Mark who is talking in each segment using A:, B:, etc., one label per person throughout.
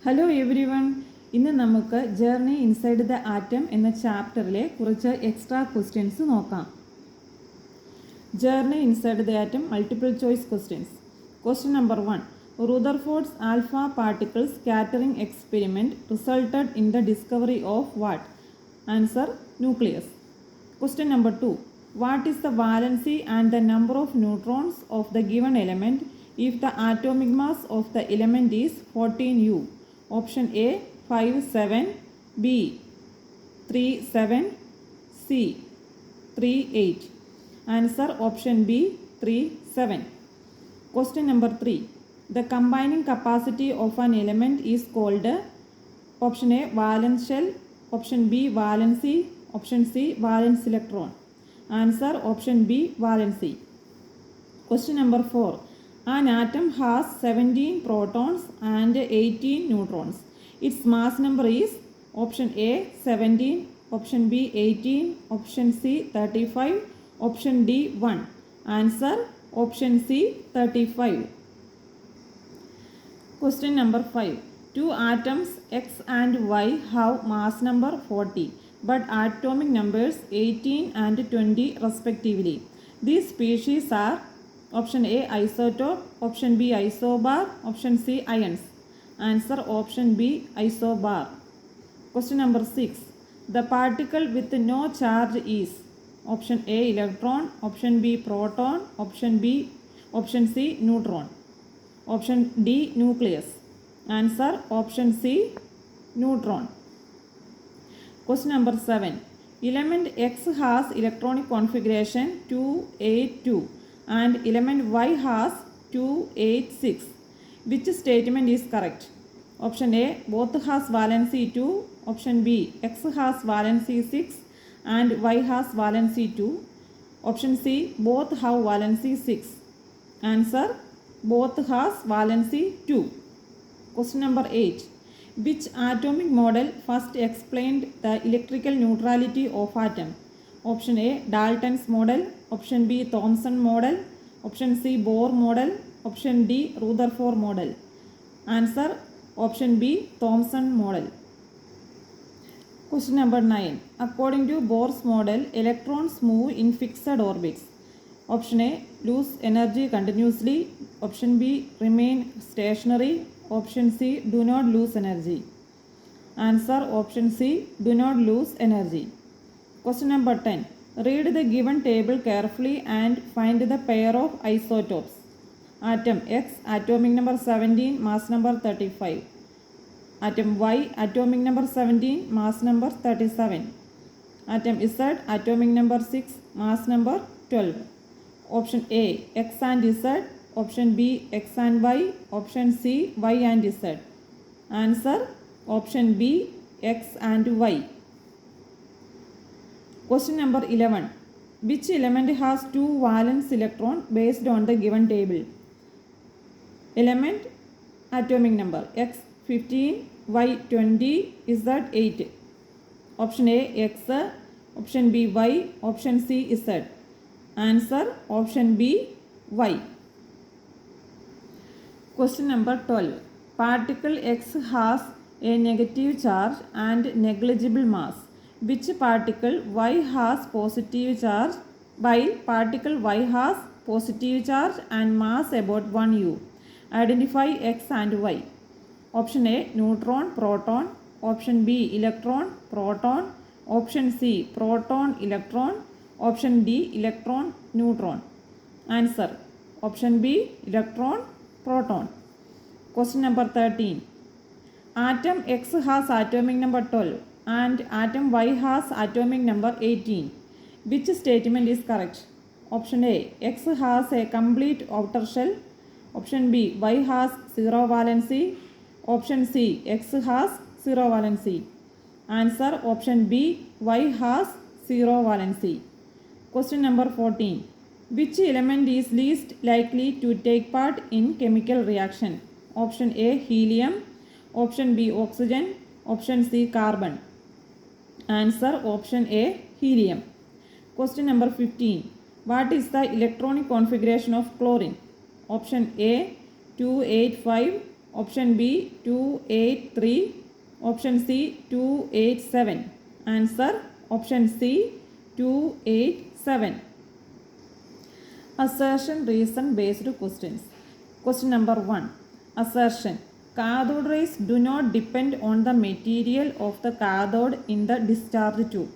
A: Hello every one. ഇന്ന് നമുക്ക് journey inside the atom എന്ന ചാപ്റ്ററിലെ കുറച്ച് എക്സ്ട്രാ ക്വസ്റ്റ്യൻസ് നോക്കാം. Journey inside the atom multiple choice questions. Question number 1. Rutherford's alpha particle scattering experiment resulted in the discovery of what? Answer: nucleus. Question number 2. What is the valency and the number of neutrons of the given element if the atomic mass of the element is 14U? Option A 5 7, B 3 7, C 3 8. Answer: option B 3 7. Question number 3. The combining capacity of an element is called option A valence shell, option B valency, option C valence electron. Answer: option B valency. Question number 4. An atom has 17 protons and 18 neutrons. Its mass number is option A 17, option B 18, option C 35, option D 1. Answer: option C 35. Question number 5. Two atoms X and Y have mass number 40 but atomic numbers 18 and 20 respectively. These species are option A isotope, option B isobar, option C ions. Answer: option B isobar. Question number 6. The particle with no charge is option A electron, option B proton, option C neutron, option D nucleus. Answer: option C neutron. Question number 7. Element X has electronic configuration 282 and element Y has 286. Which statement is correct? Option A both has valency 2, option B X has valency 6 and Y has valency 2, option C both have valency 6. Answer: both has valency 2. Question number 8. Which atomic model first explained the electrical neutrality of atom? Option A Dalton's model, option B Thomson model, option C Bohr model, option D Rutherford model. Answer: option B Thomson model. Question number 9. According to Bohr's model, electrons move in fixed orbits. Option A lose energy continuously, option B remain stationary, option C do not lose energy. Answer: option C do not lose energy. Question number 10. Read the given table carefully and find the pair of isotopes. Atom X atomic number 17, mass number 35. Atom Y atomic number 17, mass number 37. Atom Z atomic number 6, mass number 12. Option A X and Z, option B X and Y, option C Y and Z. Answer: option B X and Y. Question number 11. Which element has 2 valence electron based on the given table? Element atomic number X 15, Y 20, Z 8. Option A X, option B Y, option C Z. Answer: option B Y. Question number 12. Particle X has a negative charge and negligible mass. Which particle Y has positive charge while particle Y has positive charge and mass about 1 U? Identify X and Y. Option A neutron proton, option B electron proton, option C proton electron, option D electron neutron. Answer: option B electron proton. Question number 13. Atom X has atomic number 12 and atom Y has atomic number 18. Which statement is correct? Option A X has a complete outer shell, option B Y has 0 valency, option C X has 0 valency. Answer: option B Y has 0 valency. Question number 14. Which element is least likely to take part in chemical reaction? Option A helium, option B oxygen, option C carbon. Answer: option A helium. Question number 15. What is the electronic configuration of chlorine? Option A 285, Option B 283. Option C 287. Answer option C 287. Assertion reason based questions. Question number 1. Assertion. Cathode rays do not depend on the material of the cathode in the discharge tube.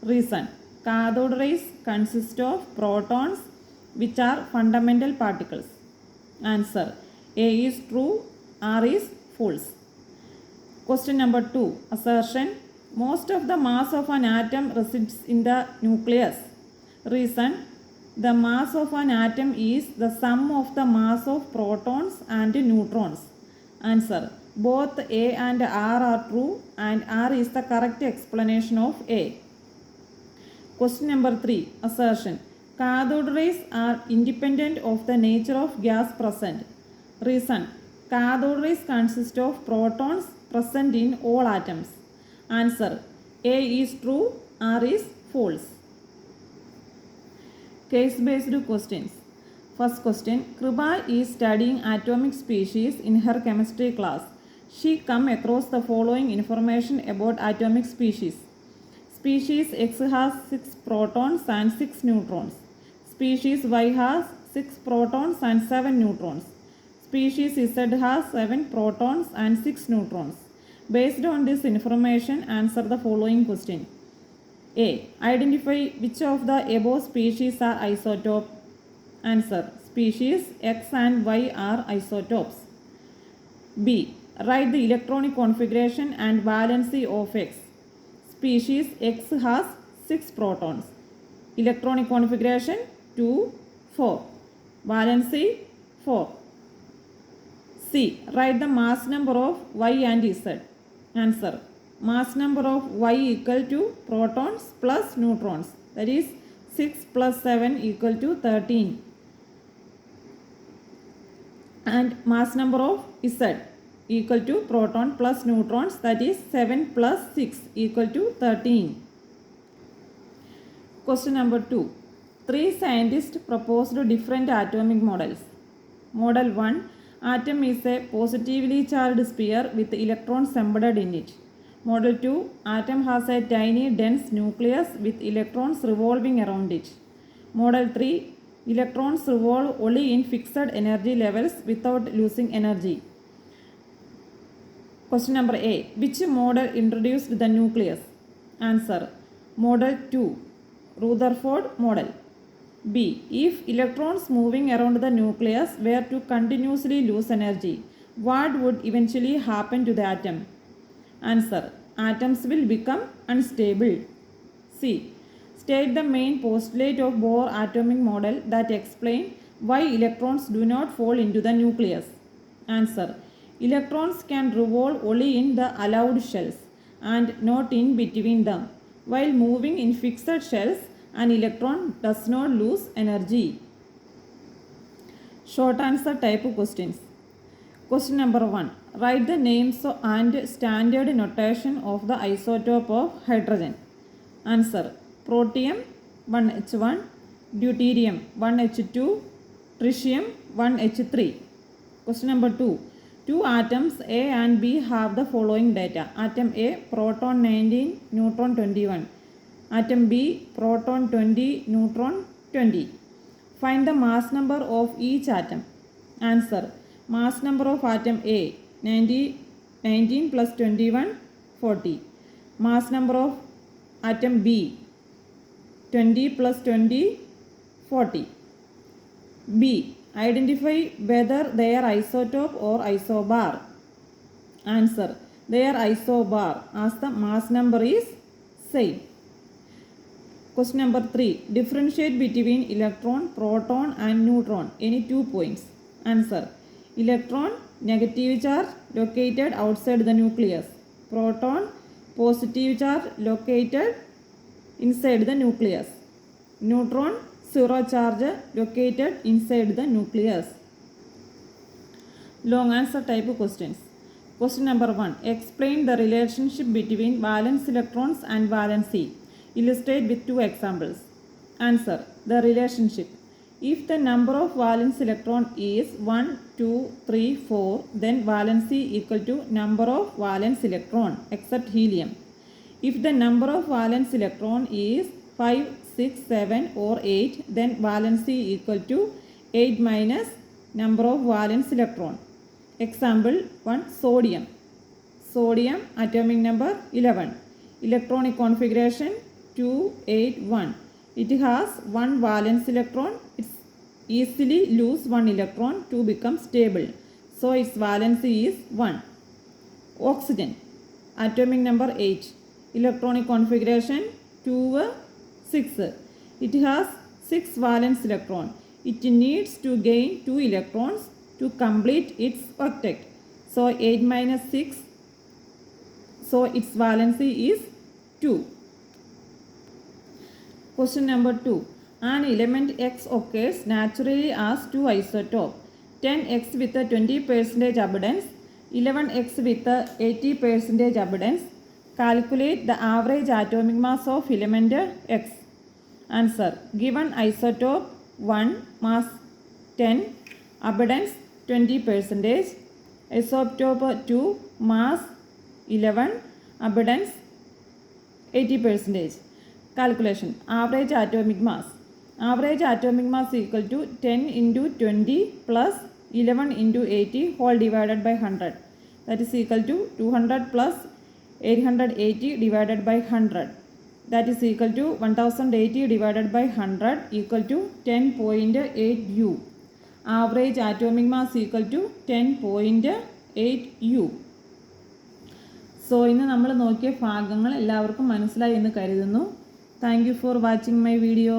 A: Reason. Cathode rays consist of protons which are fundamental particles. Answer. A is true, R is false. Question number 2. Assertion. Most of the mass of an atom resides in the nucleus. Reason. The mass of an atom is the sum of the mass of protons and neutrons. Answer. Both A and R are true and R is the correct explanation of A. Question number 3. Assertion. Cathode rays are independent of the nature of gas present. Reason. Cathode rays consist of protons present in all atoms. Answer. A is true, R is false. Case-based questions. First question. Kripa is studying atomic species in her chemistry class. She come across the following information about atomic species. Species X has 6 protons and 6 neutrons. Species Y has 6 protons and 7 neutrons. Species Z has 7 protons and 6 neutrons. Based on this information, answer the following question. A. Identify which of the above species are isotope. Answer. Species X and Y are isotopes. B. Write the electronic configuration and valency of X. Species X has 6 protons. Electronic configuration 2, 4. Valency 4. C. Write the mass number of Y and Z. Answer. Mass number of Y equal to protons plus neutrons. That is 6 plus 7 equal to 13. And mass number of Z equal to proton plus neutrons, that is 7 plus 6 equal to 13. Question number 2. 3 scientists proposed different atomic models. Model 1. Atom is a positively charged sphere with electrons embedded in it. Model 2. Atom has a tiny dense nucleus with electrons revolving around it. Model 3. Electrons revolve only in fixed energy levels without losing energy. Question number A. Which model introduced the nucleus? Answer. Model 2. Rutherford model. B. If electrons moving around the nucleus were to continuously lose energy, what would eventually happen to the atom? Answer. Atoms will become unstable. C. State the main postulate of Bohr atomic model that explain why electrons do not fall into the nucleus. Answer. Electrons can revolve only in the allowed shells and not in between them. While moving in fixed shells, an electron does not lose energy. Short answer type questions. Question number 1. Write the names and standard notation of the isotope of hydrogen. Answer. Protium 1H1, deuterium 1H2, tritium 1H3. Question number 2. Two atoms A and B have the following data. Atom A, proton 19, neutron 21. Atom B, proton 20, neutron 20. Find the mass number of each atom. Answer. Mass number of atom A, 19 plus 21, 40. Mass number of atom B, 20 plus 20, 40. B. Identify whether they are isotope or isobar. Answer. They are isobar as the mass number is same. Question number 3. Differentiate between electron, proton and neutron. Any 2 points. Answer. Electron, negative charge located outside the nucleus. Proton, positive charge located inside the nucleus. Neutron, zero charge located inside the nucleus. Long answer type questions. Question number 1. Explain the relationship between valence electrons and valency. Illustrate with 2 examples. Answer. The relationship. If the number of valence electron is 1, 2, 3, 4, then valency equal to number of valence electron except helium. If the number of valence electron is 5, 6, 7 or 8, then valency equal to 8 minus number of valence electron. Example 1, sodium. Sodium atomic number 11. Electronic configuration 2, 8, 1. It has one valence electron. It's easily lose one electron to become stable. So its valency is 1. Oxygen atomic number 8. Electronic configuration 2, 6. It has 6 valence electron. It needs to gain 2 electrons to complete its octet. So 8 minus 6. So its valency is 2. Question number 2. An element X occurs naturally as 2 isotopes. 10X with a 20% abundance, 11X with a 80% abundance. Calculate the average atomic mass of element X. Answer. Given isotope 1 mass 10, abundance 20%. Isotope 2 mass 11, abundance 80%. Calculation. Average atomic mass. Average atomic mass equal to 10 into 20 plus 11 into 80 whole divided by 100. That is equal to 200 plus 880 divided by 100. That is equal to 1080 divided by 100 equal to 10.8 U. Average atomic mass equal to 10.8 U. So ഇന്ന് നമ്മൾ നോക്കിയ ഭാഗങ്ങൾ എല്ലാവർക്കും മനസ്സിലായി എന്ന് കരുതുന്നു. Thank you for watching my video.